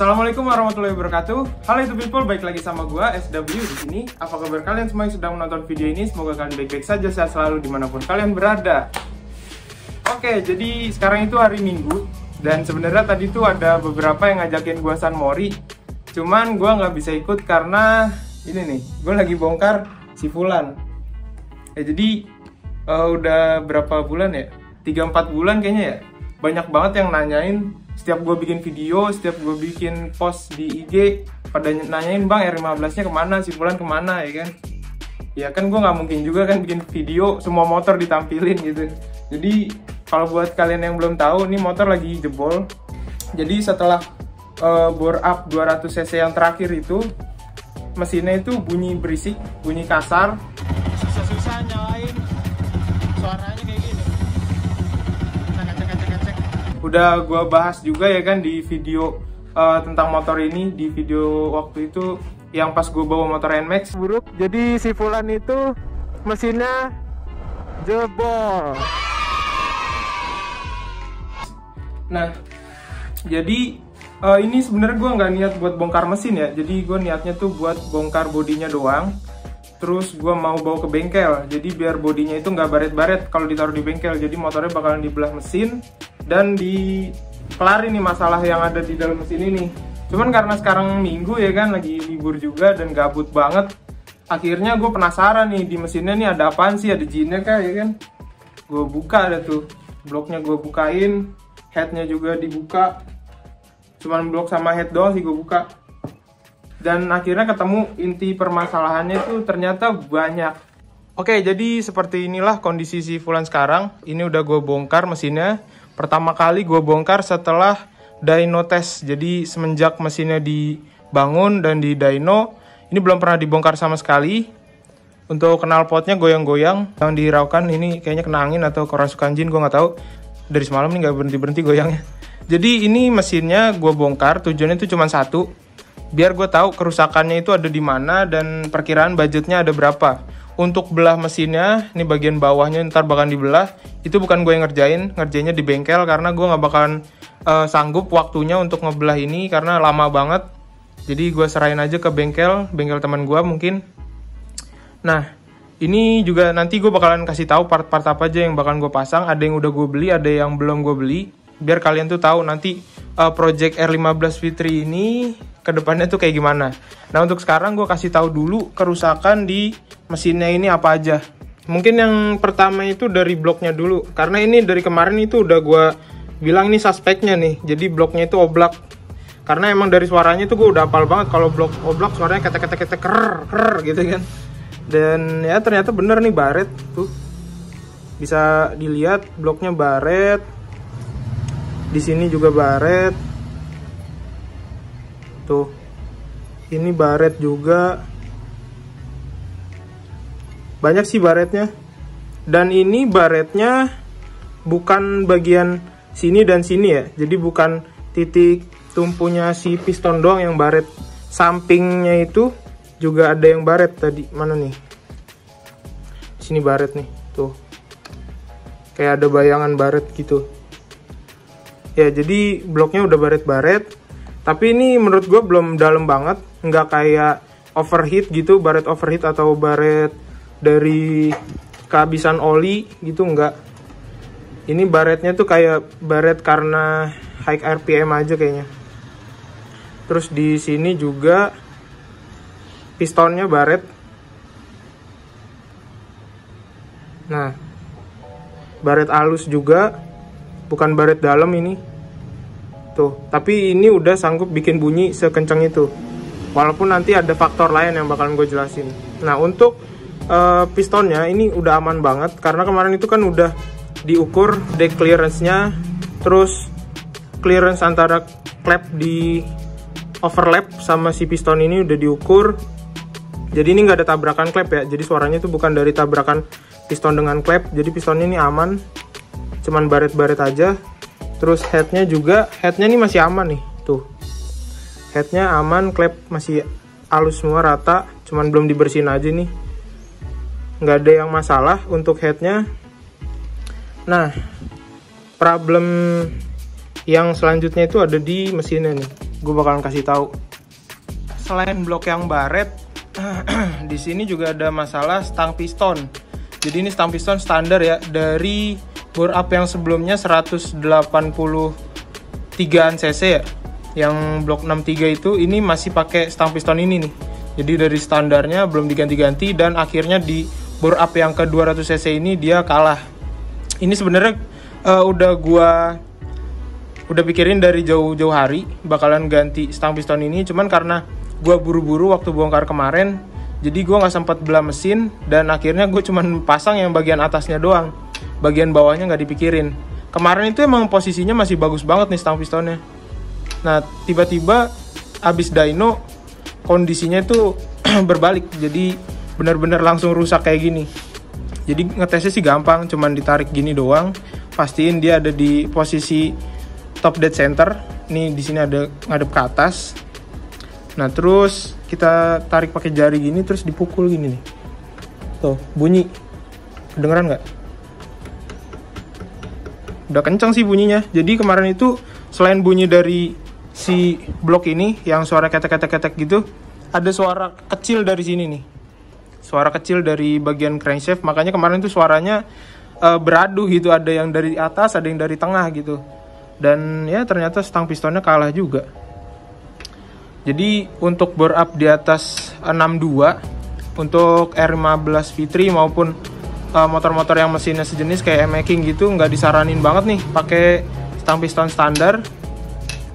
Assalamualaikum warahmatullahi wabarakatuh. Halo YouTube people, baik lagi sama gua SW di sini. Apa kabar kalian semua yang sedang menonton video ini? Semoga kalian baik-baik saja, sehat selalu dimanapun kalian berada. Oke, jadi sekarang itu hari Minggu dan sebenarnya tadi tuh ada beberapa yang ngajakin gua San Mori. Cuman gua nggak bisa ikut karena ini nih, gua lagi bongkar si Fulan. Jadi udah berapa bulan ya? 3-4 bulan kayaknya ya. Banyak banget yang nanyain. Setiap gue bikin video, setiap gue bikin post di IG, pada nanyain, bang R15 nya kemana, si Fulan kemana, ya kan? Ya kan gue nggak mungkin juga kan bikin video semua motor ditampilin gitu. Jadi kalau buat kalian yang belum tahu, nih motor lagi jebol. Jadi setelah bore up 200 cc yang terakhir itu, mesinnya itu bunyi berisik, bunyi kasar. Susah-susah nyalain, suaranya kayak gini. Udah gue bahas juga ya kan di video tentang motor ini, di video waktu itu yang pas gue bawa motor NMAX buruk. Jadi si Fulan itu mesinnya jebol. Nah, jadi ini sebenarnya gue nggak niat buat bongkar mesin ya. Jadi gue niatnya tuh buat bongkar bodinya doang. Terus gue mau bawa ke bengkel. Jadi biar bodinya itu nggak baret-baret kalau ditaruh di bengkel. Jadi motornya bakalan dibelah mesin dan dikelarin nih masalah yang ada di dalam mesin ini. Cuman karena sekarang Minggu ya kan, lagi libur juga dan gabut banget. Akhirnya gue penasaran nih, di mesinnya nih ada apaan sih, ada jinnya kah ya kan. Gue buka ada tuh, bloknya gue bukain, headnya juga dibuka. Cuman blok sama head doang sih gue buka. Dan akhirnya ketemu inti permasalahannya tuh ternyata banyak. Oke, jadi seperti inilah kondisi si Fulan sekarang. Ini udah gue bongkar mesinnya. Pertama kali gue bongkar setelah dyno test. Jadi semenjak mesinnya dibangun dan di dyno, ini belum pernah dibongkar sama sekali. Untuk knalpotnya goyang-goyang, yang dihiraukan ini kayaknya kena angin atau kerasukan jin, gue nggak tahu. Dari semalam nih nggak berhenti-berhenti goyangnya. Jadi ini mesinnya gue bongkar, tujuannya itu cuma satu, biar gue tahu kerusakannya itu ada di mana dan perkiraan budgetnya ada berapa. Untuk belah mesinnya, ini bagian bawahnya ntar bakalan dibelah. Itu bukan gue yang ngerjainnya di bengkel karena gue nggak bakalan sanggup waktunya untuk ngebelah ini karena lama banget. Jadi gue serahin aja ke bengkel teman gue mungkin. Nah, ini juga nanti gue bakalan kasih tahu part-part apa aja yang bakalan gue pasang. Ada yang udah gue beli, ada yang belum gue beli. Biar kalian tuh tahu nanti project R15 Fitri ini kedepannya tuh kayak gimana. Nah, untuk sekarang gue kasih tahu dulu kerusakan di mesinnya ini apa aja. Mungkin yang pertama itu dari bloknya dulu, karena ini dari kemarin itu udah gue bilang ini suspeknya nih. Jadi bloknya itu oblak, karena emang dari suaranya tuh gue udah hafal banget kalau blok oblak suaranya ketek-ketek ker gitu kan. Dan ya ternyata bener nih, baret tuh, bisa dilihat bloknya baret. Di sini juga baret. Tuh, ini baret juga. Banyak sih baretnya. Dan ini baretnya bukan bagian sini dan sini ya. Jadi bukan titik tumpunya si piston doang yang baret. Sampingnya itu juga ada yang baret tadi. Mana nih? Sini baret nih. Tuh. Kayak ada bayangan baret gitu. Ya, jadi bloknya udah baret-baret. Tapi ini menurut gue belum dalam banget. Nggak kayak overheat gitu, baret overheat atau baret dari kehabisan oli gitu, enggak. Ini baretnya tuh kayak baret karena high RPM aja kayaknya. Terus di sini juga pistonnya baret. Nah, baret halus juga, bukan baret dalam ini. Tuh, tapi ini udah sanggup bikin bunyi sekencang itu. Walaupun nanti ada faktor lain yang bakalan gue jelasin. Nah, untuk pistonnya ini udah aman banget karena kemarin itu kan udah diukur deck clearance-nya, terus clearance antara klep di overlap sama si piston ini udah diukur. Jadi ini nggak ada tabrakan klep ya, jadi suaranya itu bukan dari tabrakan piston dengan klep. Jadi pistonnya ini aman, cuman baret-baret aja. Terus headnya juga, headnya ini masih aman nih, tuh headnya aman, klep masih halus semua rata, cuman belum dibersihin aja nih. Nggak ada yang masalah untuk headnya. Nah, problem yang selanjutnya itu ada di mesinnya nih. gue bakalan kasih tahu. Selain blok yang baret, di sini juga ada masalah stang piston. Jadi ini stang piston standar ya, dari bore up yang sebelumnya 183an cc ya, yang blok 63 itu, ini masih pakai stang piston ini nih. Jadi dari standarnya belum diganti-ganti, dan akhirnya di bore up yang ke 200 cc ini dia kalah. Ini sebenarnya udah pikirin dari jauh-jauh hari bakalan ganti stang piston ini, cuman karena gue buru-buru waktu bongkar kemarin, jadi gue nggak sempat belah mesin, dan akhirnya gue cuman pasang yang bagian atasnya doang, bagian bawahnya nggak dipikirin. Kemarin itu emang posisinya masih bagus banget nih stang pistonnya. Nah tiba-tiba abis dyno kondisinya itu berbalik, jadi benar-benar langsung rusak kayak gini. Jadi ngetesnya sih gampang, cuman ditarik gini doang, pastiin dia ada di posisi top dead center. Nih di sini ada ngadep ke atas. Nah terus kita tarik pakai jari gini, terus dipukul gini nih. Tuh bunyi, kedengeran nggak? Udah kenceng sih bunyinya. Jadi kemarin itu selain bunyi dari si blok ini yang suara ketek-ketek gitu, ada suara kecil dari sini nih, suara kecil dari bagian crankshaft. Makanya kemarin tuh suaranya beradu gitu, ada yang dari atas, ada yang dari tengah gitu. Dan ya ternyata stang pistonnya kalah juga. Jadi untuk bore up di atas 62 untuk R15 V3 maupun motor-motor yang mesinnya sejenis kayak M-Making gitu, nggak disaranin banget nih pakai stang piston standar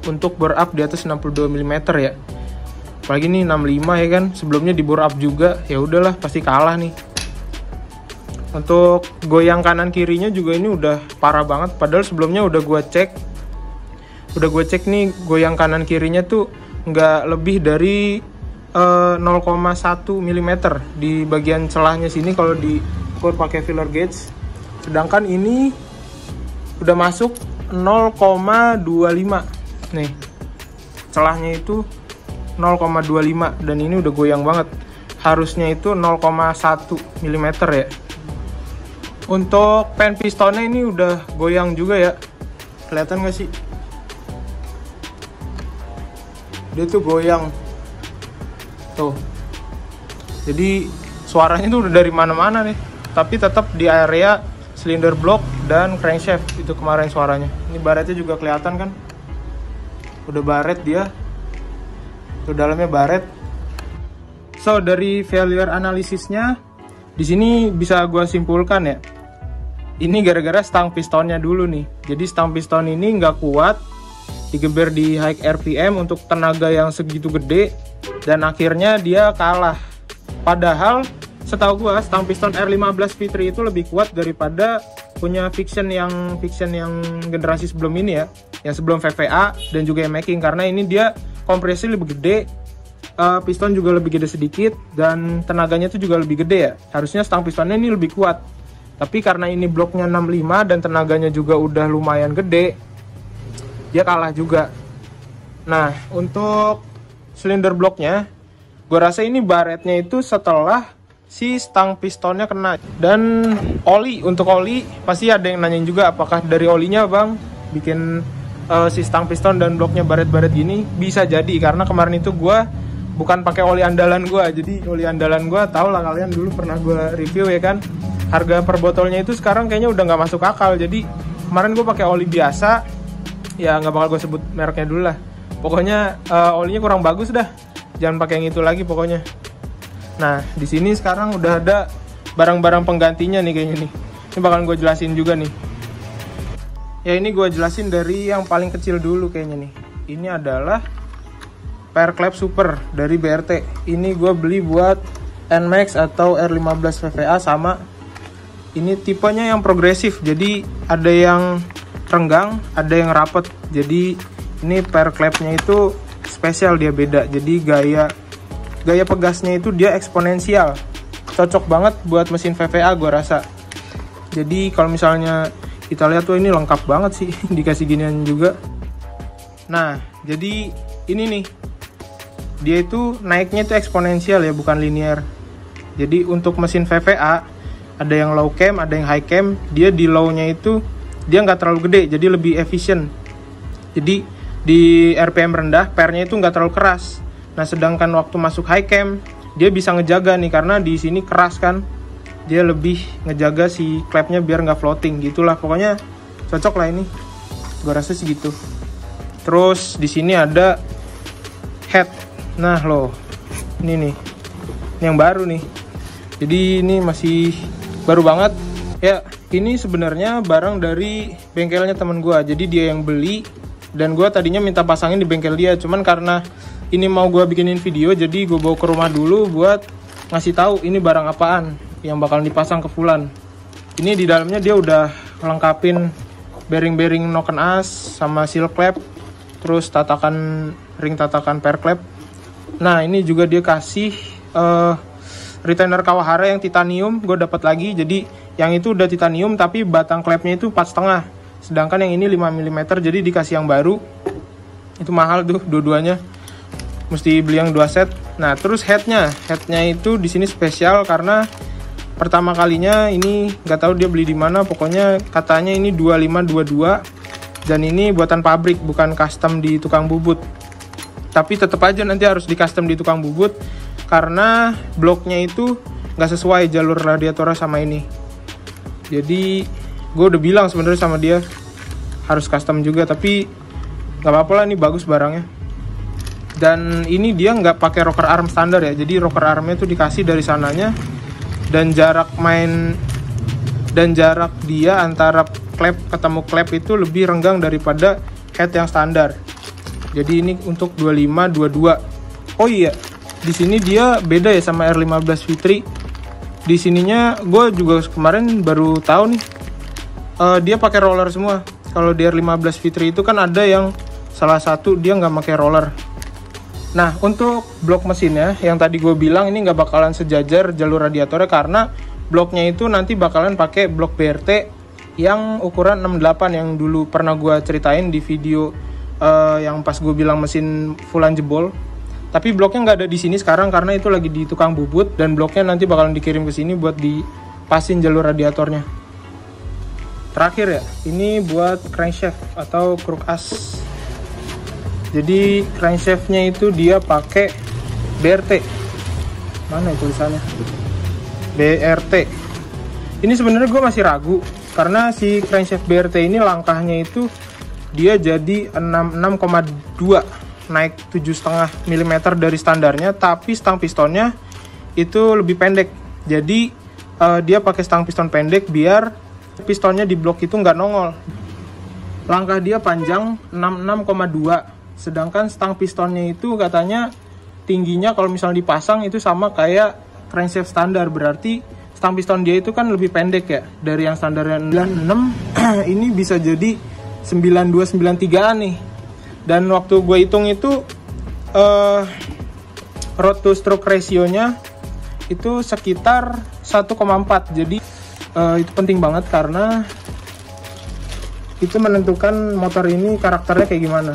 untuk bore up di atas 62 mm ya. Apalagi nih 65 ya kan, sebelumnya di bore up juga, ya udahlah pasti kalah nih. Untuk goyang kanan kirinya juga ini udah parah banget, padahal sebelumnya udah gue cek nih, goyang kanan kirinya tuh nggak lebih dari 0,1 mm di bagian celahnya sini kalau diukur pakai feeler gauge. Sedangkan ini udah masuk 0,25 nih, celahnya itu 0,25, dan ini udah goyang banget. Harusnya itu 0,1 mm ya. Untuk pen pistonnya ini udah goyang juga ya, kelihatan gak sih? Dia tuh goyang tuh, jadi suaranya tuh udah dari mana-mana nih, tapi tetap di area cylinder block dan crankshaft itu kemarin suaranya. Ini baretnya juga kelihatan kan, udah baret dia tuh, dalamnya baret. So dari failure analisisnya di sini bisa gue simpulkan ya, ini gara-gara stang pistonnya dulu nih. Jadi stang piston ini nggak kuat, digeber di high RPM untuk tenaga yang segitu gede, dan akhirnya dia kalah. Padahal setahu gue stang piston R15 V3 itu lebih kuat daripada punya Fiction yang generasi sebelum ini ya, yang sebelum VVA dan juga M-Making, karena ini dia kompresi lebih gede, piston juga lebih gede sedikit, dan tenaganya itu juga lebih gede ya. Harusnya stang pistonnya ini lebih kuat, tapi karena ini bloknya 65 dan tenaganya juga udah lumayan gede, dia kalah juga. Nah untuk silinder bloknya, gue rasa ini baretnya itu setelah si stang pistonnya kena. Dan oli, untuk oli pasti ada yang nanyain juga, apakah dari olinya bang bikin si stang piston dan bloknya baret-baret gini? Bisa jadi, karena kemarin itu gue bukan pakai oli andalan gue. Jadi oli andalan gue tau lah kalian, dulu pernah gue review ya kan, harga per botolnya itu sekarang kayaknya udah nggak masuk akal. Jadi kemarin gue pakai oli biasa, ya nggak bakal gue sebut mereknya dulu lah. Pokoknya olinya kurang bagus dah, jangan pakai yang itu lagi pokoknya. Nah di sini sekarang udah ada barang-barang penggantinya nih kayaknya nih. Ini bakalan gue jelasin juga nih. Ya ini gue jelasin dari yang paling kecil dulu kayaknya nih. Ini adalah Pair Clap Super dari BRT. Ini gue beli buat NMAX atau R15 VVA sama. Ini tipenya yang progresif, jadi ada yang renggang, ada yang rapet. Jadi ini pair clapnya itu spesial, dia beda. Jadi gaya pegasnya itu dia eksponensial. Cocok banget buat mesin VVA gue rasa. Jadi kalau misalnya kita lihat tuh ini lengkap banget sih, dikasih ginian juga. Nah jadi ini nih, dia itu naiknya itu eksponensial ya, bukan linear. Jadi untuk mesin VVA ada yang low cam, ada yang high cam. Dia di low-nya itu dia nggak terlalu gede, jadi lebih efisien. Jadi di RPM rendah, pernya itu nggak terlalu keras. Nah, sedangkan waktu masuk high cam, dia bisa ngejaga nih, karena di sini keras kan. Dia lebih ngejaga si klepnya biar nggak floating, gitulah. Pokoknya cocok lah ini. Gue rasa sih gitu. Terus di sini ada head. Nah, loh. Ini nih. Ini yang baru nih. Jadi ini masih baru banget. Ya, ini sebenarnya barang dari bengkelnya temen gue. Jadi dia yang beli. Dan gue tadinya minta pasangin di bengkel dia, cuman karena ini mau gue bikinin video, jadi gue bawa ke rumah dulu buat ngasih tahu ini barang apaan yang bakal dipasang ke Fulan. Ini di dalamnya dia udah lengkapin bearing-bearing noken as sama seal clamp, terus ring tatakan pair clamp. Nah, ini juga dia kasih retainer Kawahara yang titanium, gue dapat lagi. Jadi yang itu udah titanium tapi batang clampnya itu 4,5. Sedangkan yang ini 5 mm, jadi dikasih yang baru. Itu mahal tuh dua-duanya. Mesti beli yang 2 set. Nah, terus headnya itu di sini spesial karena pertama kalinya ini nggak tahu dia beli di mana. Pokoknya katanya ini 2522 dan ini buatan pabrik, bukan custom di tukang bubut. Tapi tetap aja nanti harus di custom di tukang bubut karena bloknya itu nggak sesuai jalur radiatornya sama ini. Jadi gue udah bilang sebenarnya sama dia harus custom juga, tapi nggak apa-apa lah, ini bagus barangnya. Dan ini dia nggak pakai rocker arm standar ya, jadi rocker armnya tuh dikasih dari sananya, dan jarak dia antara klep ketemu klep itu lebih renggang daripada head yang standar. Jadi ini untuk 2522. Oh iya, di sini dia beda ya sama R15 V3. Di sininya gue juga kemarin baru tahu nih. Dia pakai roller semua. Kalau di R15 V3 itu kan ada yang salah satu dia nggak pakai roller. Nah, untuk blok mesinnya yang tadi gue bilang ini nggak bakalan sejajar jalur radiatornya karena bloknya itu nanti bakalan pakai blok BRT yang ukuran 68 yang dulu pernah gue ceritain di video yang pas gue bilang mesin Fulan jebol. Tapi bloknya nggak ada di sini sekarang karena itu lagi di tukang bubut, dan bloknya nanti bakalan dikirim ke sini buat dipasin jalur radiatornya. Terakhir ya, ini buat crankshaft atau kruk as. Jadi crankshaftnya itu dia pakai BRT. Mana tulisannya? BRT. Ini sebenarnya gue masih ragu karena si crankshaft BRT ini langkahnya itu dia jadi 66,2, naik 7,5 mm dari standarnya, tapi stang pistonnya itu lebih pendek. Jadi dia pakai stang piston pendek biar pistonnya di blok itu nggak nongol. Langkah dia panjang 66,2, sedangkan stang pistonnya itu katanya tingginya kalau misalnya dipasang itu sama kayak crankshaft standar, berarti stang piston dia itu kan lebih pendek ya dari yang standarnya 96. Ini bisa jadi 9293 nih. Dan waktu gue hitung itu road to stroke ratio-nya itu sekitar 1,4. Jadi itu penting banget karena itu menentukan motor ini karakternya kayak gimana.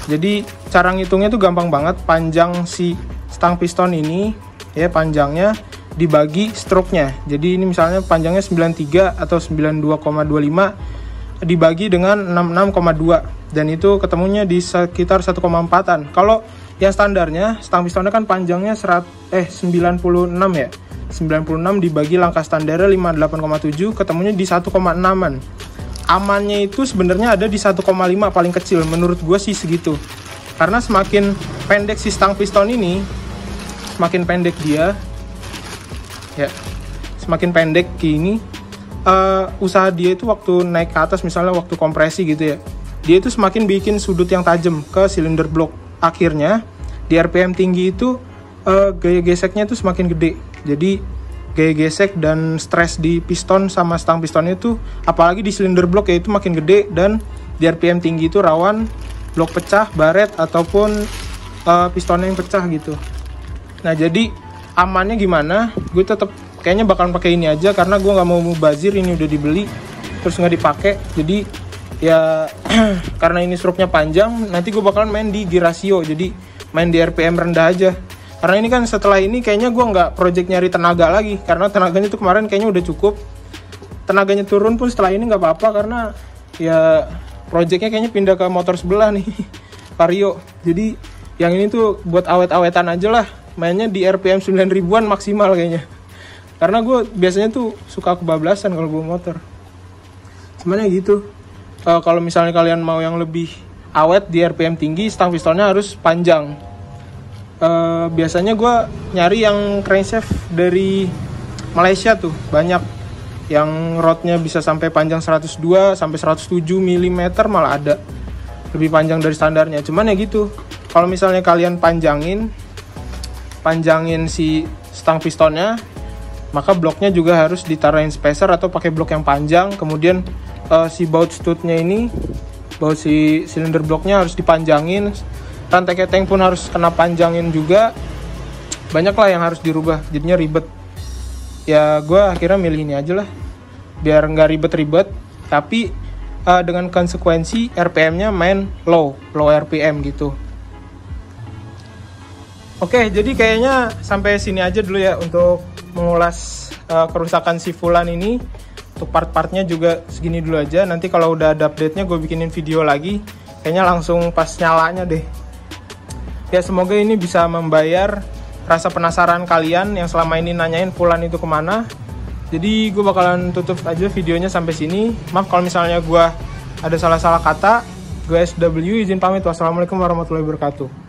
Jadi cara ngitungnya tuh gampang banget. Panjang si stang piston ini ya, panjangnya dibagi stroke-nya. Jadi ini misalnya panjangnya 93 atau 92,25 dibagi dengan 66,2, dan itu ketemunya di sekitar 1,4an. Kalau yang standarnya stang pistonnya kan panjangnya 96 ya. 96 dibagi langkah standarnya 58,7 ketemunya di 1,6an. Amannya itu sebenarnya ada di 1,5 paling kecil, menurut gue sih segitu. Karena semakin pendek si stang piston ini, semakin pendek dia ya, semakin pendek gini usaha dia itu waktu naik ke atas, misalnya waktu kompresi gitu ya, dia itu semakin bikin sudut yang tajam ke silinder blok. Akhirnya di RPM tinggi itu gaya geseknya itu semakin gede. Jadi gaya gesek dan stres di piston sama stang pistonnya itu, apalagi di silinder blok ya, itu makin gede, dan di RPM tinggi itu rawan blok pecah, baret, ataupun pistonnya yang pecah gitu. Nah, jadi amannya gimana? Gue tetap kayaknya bakalan pakai ini aja karena gue nggak mau mubazir. Ini udah dibeli terus nggak dipakai, jadi ya karena ini stroke-nya panjang, nanti gue bakalan main di gear ratio, jadi main di RPM rendah aja. Karena ini kan setelah ini kayaknya gue nggak project nyari tenaga lagi, karena tenaganya tuh kemarin kayaknya udah cukup. Tenaganya turun pun setelah ini nggak apa-apa karena ya projectnya kayaknya pindah ke motor sebelah nih, Vario. Jadi yang ini tuh buat awet-awetan aja lah, mainnya di RPM 9.000-an maksimal kayaknya. Karena gue biasanya tuh suka kebablasan kalau bawa motor. Cuman ya gitu, kalau misalnya kalian mau yang lebih awet di RPM tinggi, stang pistonnya harus panjang. Biasanya gue nyari yang crankshaft dari Malaysia tuh, banyak yang rodnya bisa sampai panjang 102 sampai 107 mm malah ada, lebih panjang dari standarnya. Cuman ya gitu, kalau misalnya kalian panjangin si stang pistonnya, maka bloknya juga harus ditaruhin spacer atau pakai blok yang panjang. Kemudian si baut studnya ini, baut si silinder bloknya harus dipanjangin, rantai keteng pun harus kena panjangin juga. Banyak lah yang harus dirubah, jadinya ribet. Ya gue akhirnya milih ini aja lah, biar nggak ribet-ribet, tapi dengan konsekuensi RPM-nya main low RPM gitu. Oke, jadi kayaknya sampai sini aja dulu ya untuk mengulas kerusakan si Fulan ini. Untuk part-partnya juga segini dulu aja. Nanti kalau udah ada update-nya gue bikinin video lagi, kayaknya langsung pas nyalanya deh. Ya semoga ini bisa membayar rasa penasaran kalian yang selama ini nanyain Fulan itu kemana. Jadi gue bakalan tutup aja videonya sampai sini. Maaf kalau misalnya gue ada salah-salah kata. Gue SW izin pamit. Wassalamualaikum warahmatullahi wabarakatuh.